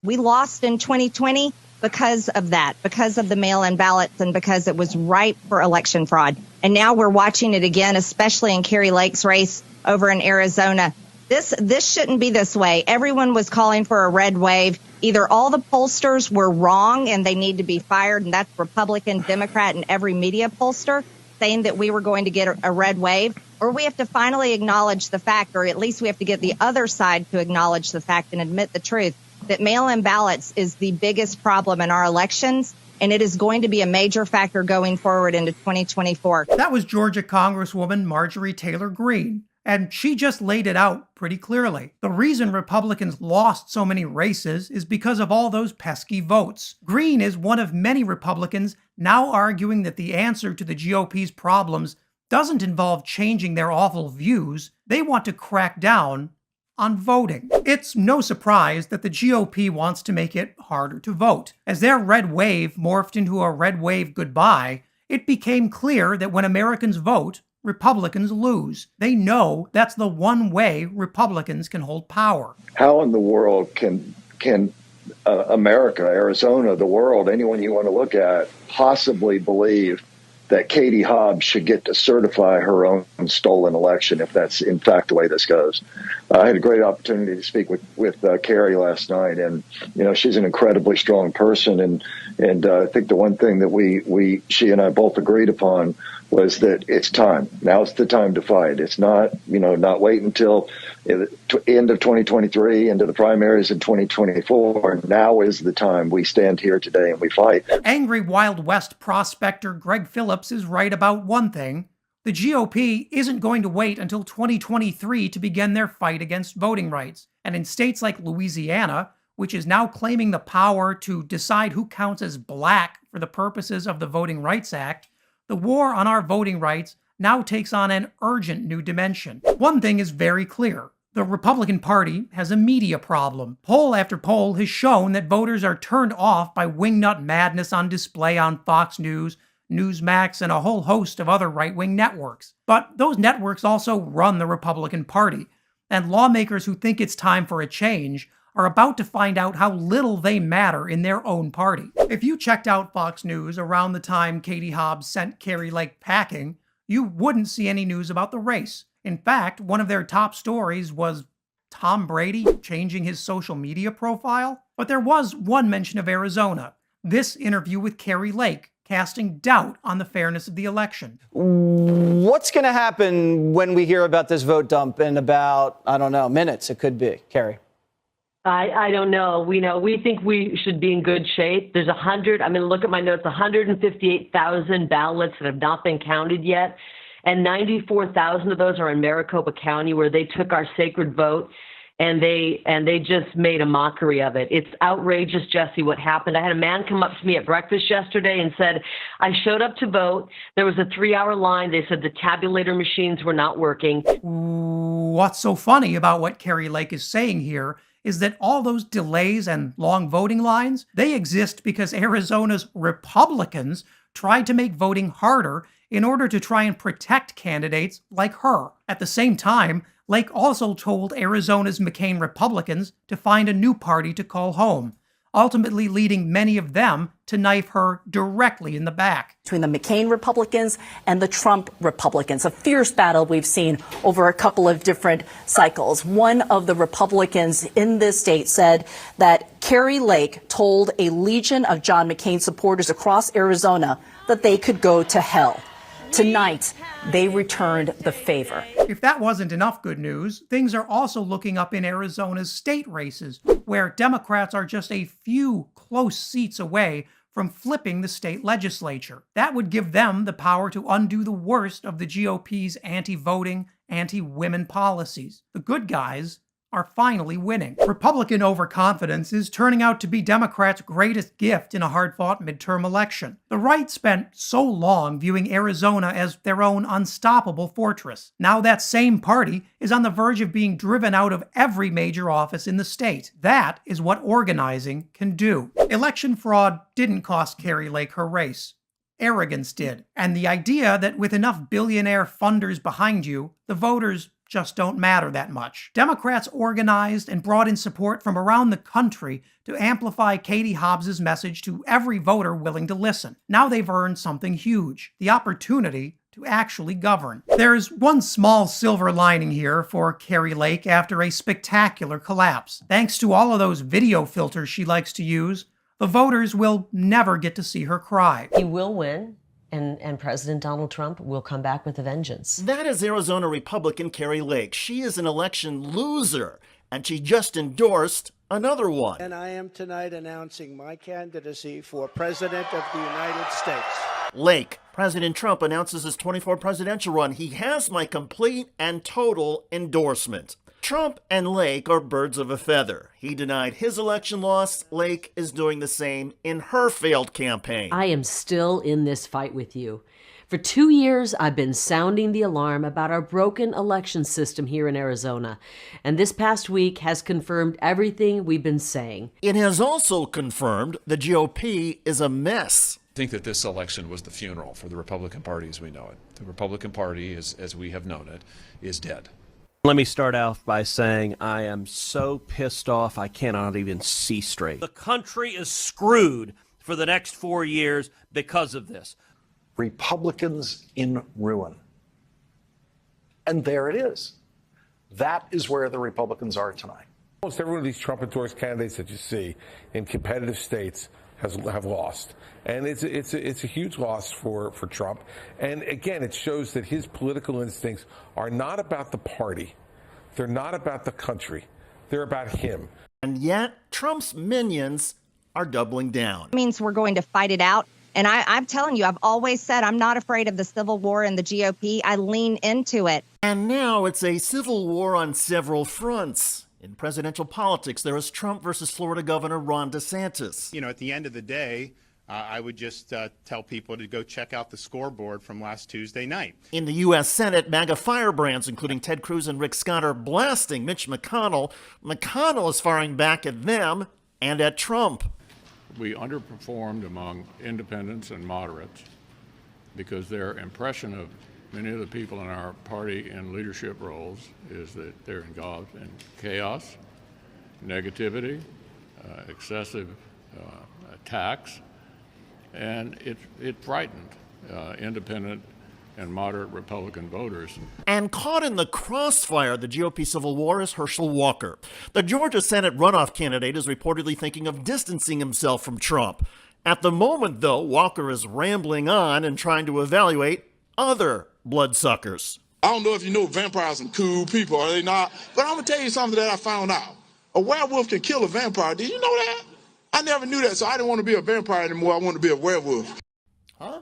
We lost in 2020 because of that, because of the mail-in ballots and because it was ripe for election fraud. And now we're watching it again, especially in Kari Lake's race over in Arizona. This shouldn't be this way. Everyone was calling for a red wave. Either all the pollsters were wrong and they need to be fired, and that's Republican, Democrat, and every media pollster saying that we were going to get a red wave, or we have to finally acknowledge the fact, or at least we have to get the other side to acknowledge the fact and admit the truth, that mail-in ballots is the biggest problem in our elections, and it is going to be a major factor going forward into 2024. That was Georgia Congresswoman Marjorie Taylor Greene, and she just laid it out pretty clearly. The reason Republicans lost so many races is because of all those pesky votes. Greene is one of many Republicans now arguing that the answer to the GOP's problems doesn't involve changing their awful views. They want to crack down on voting. It's no surprise that the GOP wants to make it harder to vote. As their red wave morphed into a red wave goodbye, it became clear that when Americans vote, Republicans lose. They know that's the one way Republicans can hold power. How in the world can America, Arizona, the world, anyone you want to look at, possibly believe that Katie Hobbs should get to certify her own stolen election if that's in fact the way this goes? I had a great opportunity to speak with Kari last night, and she's an incredibly strong person, and I think the one thing that she and I both agreed upon was that it's time. Now's the time to fight. It's not not wait until end of 2023 into the primaries in 2024. Now is the time. We stand here today and we fight. Angry Wild West prospector Greg Phillips is right about one thing. The GOP isn't going to wait until 2023 to begin their fight against voting rights. And in states like Louisiana, which is now claiming the power to decide who counts as black for the purposes of the Voting Rights Act, the war on our voting rights now takes on an urgent new dimension. One thing is very clear. The Republican Party has a media problem. Poll after poll has shown that voters are turned off by wingnut madness on display on Fox News, Newsmax, and a whole host of other right-wing networks. But those networks also run the Republican Party, and lawmakers who think it's time for a change are about to find out how little they matter in their own party. If you checked out Fox News around the time Katie Hobbs sent Kari Lake packing, you wouldn't see any news about the race. In fact, one of their top stories was Tom Brady changing his social media profile. But there was one mention of Arizona, this interview with Kari Lake, casting doubt on the fairness of the election. What's going to happen when we hear about this vote dump in about, minutes it could be, Kari? I don't know. We think we should be in good shape. There's look at my notes, 158,000 ballots that have not been counted yet. And 94,000 of those are in Maricopa County, where they took our sacred vote and they just made a mockery of it. It's outrageous, Jesse, what happened. I had a man come up to me at breakfast yesterday and said, I showed up to vote. There was a 3-hour line. They said the tabulator machines were not working. What's so funny about what Kari Lake is saying here is that all those delays and long voting lines, they exist because Arizona's Republicans tried to make voting harder in order to try and protect candidates like her. At the same time, Lake also told Arizona's McCain Republicans to find a new party to call home, ultimately leading many of them to knife her directly in the back. Between the McCain Republicans and the Trump Republicans, a fierce battle we've seen over a couple of different cycles. One of the Republicans in this state said that Kari Lake told a legion of John McCain supporters across Arizona that they could go to hell. Tonight, they returned the favor. If that wasn't enough good news, things are also looking up in Arizona's state races, where Democrats are just a few close seats away from flipping the state legislature. That would give them the power to undo the worst of the GOP's anti-voting, anti-women policies. The good guys are finally winning. Republican overconfidence is turning out to be Democrats' greatest gift in a hard-fought midterm election. The right spent so long viewing Arizona as their own unstoppable fortress. Now that same party is on the verge of being driven out of every major office in the state. That is what organizing can do. Election fraud didn't cost Kari Lake her race. Arrogance did. And the idea that with enough billionaire funders behind you, the voters just don't matter that much. Democrats organized and brought in support from around the country to amplify Katie Hobbs's message to every voter willing to listen. Now they've earned something huge, the opportunity to actually govern. There's one small silver lining here for Kari Lake after a spectacular collapse. Thanks to all of those video filters she likes to use, the voters will never get to see her cry. He will win. And President Donald Trump will come back with a vengeance. That is Arizona Republican Kari Lake. She is an election loser, and she just endorsed another one. And I am tonight announcing my candidacy for President of the United States. Lake, President Trump announces his 24 presidential run. He has my complete and total endorsement. Trump and Lake are birds of a feather. He denied his election loss. Lake is doing the same in her failed campaign. I am still in this fight with you. For 2 years, I've been sounding the alarm about our broken election system here in Arizona. And this past week has confirmed everything we've been saying. It has also confirmed the GOP is a mess. I think that this election was the funeral for the Republican Party as we know it. The Republican Party, as we have known it, is dead. Let me start off by saying I am so pissed off I cannot even see straight. The country is screwed for the next 4 years because of this. Republicans in ruin. And there it is. That is where the Republicans are tonight. Almost every one of these Trump-endorsed candidates that you see in competitive states have lost. And it's a huge loss for Trump. And again, it shows that his political instincts are not about the party. They're not about the country. They're about him. And yet, Trump's minions are doubling down. It means we're going to fight it out. And I'm telling you, I've always said I'm not afraid of the civil war in the GOP. I lean into it. And now it's a civil war on several fronts. In presidential politics, there is Trump versus Florida Governor Ron DeSantis. You know, at the end of the day, I would just tell people to go check out the scoreboard from last Tuesday night. In the U.S. Senate, MAGA firebrands, including Ted Cruz and Rick Scott, are blasting Mitch McConnell. McConnell is firing back at them and at Trump. We underperformed among independents and moderates because their impression of many of the people in our party in leadership roles is that they're involved in chaos, negativity, excessive attacks, and it frightened independent and moderate Republican voters. And caught in the crossfire of the GOP civil war is Herschel Walker. The Georgia Senate runoff candidate is reportedly thinking of distancing himself from Trump. At the moment, though, Walker is rambling on and trying to evaluate other bloodsuckers. I don't know if you know vampires are cool people, are they not? But I'm going to tell you something that I found out. A werewolf can kill a vampire. Did you know that? I never knew that, so I didn't want to be a vampire anymore. I want to be a werewolf. Huh?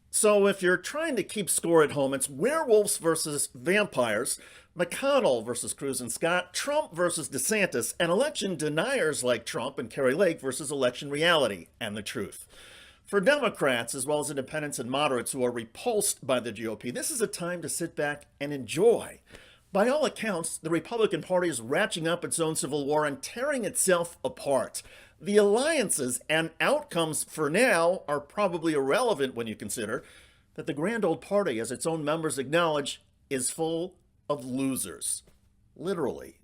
So if you're trying to keep score at home, it's werewolves versus vampires, McConnell versus Cruz and Scott, Trump versus DeSantis, and election deniers like Trump and Kari Lake versus election reality and the truth. For Democrats, as well as independents and moderates who are repulsed by the GOP, this is a time to sit back and enjoy. By all accounts, the Republican Party is ratcheting up its own civil war and tearing itself apart. The alliances and outcomes for now are probably irrelevant when you consider that the grand old party, as its own members acknowledge, is full of losers. Literally.